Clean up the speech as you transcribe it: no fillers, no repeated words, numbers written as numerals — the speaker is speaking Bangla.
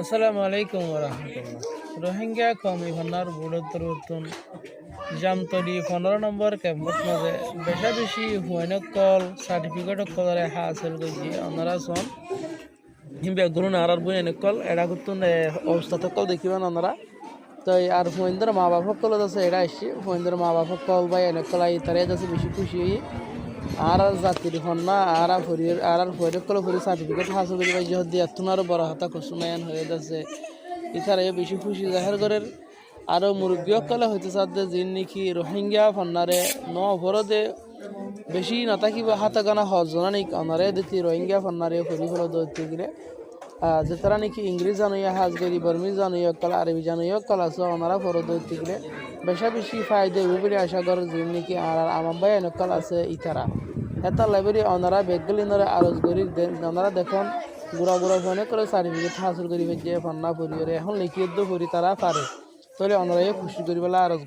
আসসালামু আলাইকুম রহমতুল্লাহ। রোহিঙ্গা কমি ভান্নার বুড়োত্তরতন জামতলি 15 নম্বর ক্যাম্পাস মাঝে বেশা বেশি হুয়াইনকল সার্টিফিকেট কলরে হাসিল করছি ওনারা সন হিমবে গুরুন আর বই এনেকল এটা করতুন অবস্থা কল দেখিবেন ওনারা তো আর হুইন্দর মা বাপ কল আছে এটা আসছি হুইন্দর মা বাপ কল বা এনেকল আই তারা যাচ্ছে বেশি খুশি হই আর জাতির হন্না আর ফরির আর ফরির কল ফরি সার্টিফিকেট হাসিল করি ভাই যদি এতন আরো বড় হাতা কুসুমায়ন হয়ে যাচ্ছে এছাড়া বেশি খুশি জাহের করের আরও মুরব্বীসকলে হইতে চাচ্ছে যিনি নাকি রোহিঙ্গা ফন্নারে ন অপরাধে বেশি নাথাকিব হাতে গানা হজনা নাকি অনারে দেখি রোহিঙ্গা ফন্নারে ফরিফল ধরতে গেলে যে তারা নাকি ইংরেজ জানুয়া হাজগরি বর্মি জানুয়া কলা আরবি জানুয়া কলা আছে ওনারা ফরদ ধরতে গেলে বেশা বেশি ফায়দে উপরে আশা করে যিনি নাকি আর আমার ভাই এনেকল আছে ইতারা এটা লাইব্রেরি ওনারা বেগলিনরে আরজ করি ওনারা দেখুন বুড়া বুড়া ফোনে করে সার্টিফিকেট হাসিল করি যে ফান্না পরিবারে এখন লিখিত পরি তারা পারে তাহলে ওনারা খুশি করি বলে আরজ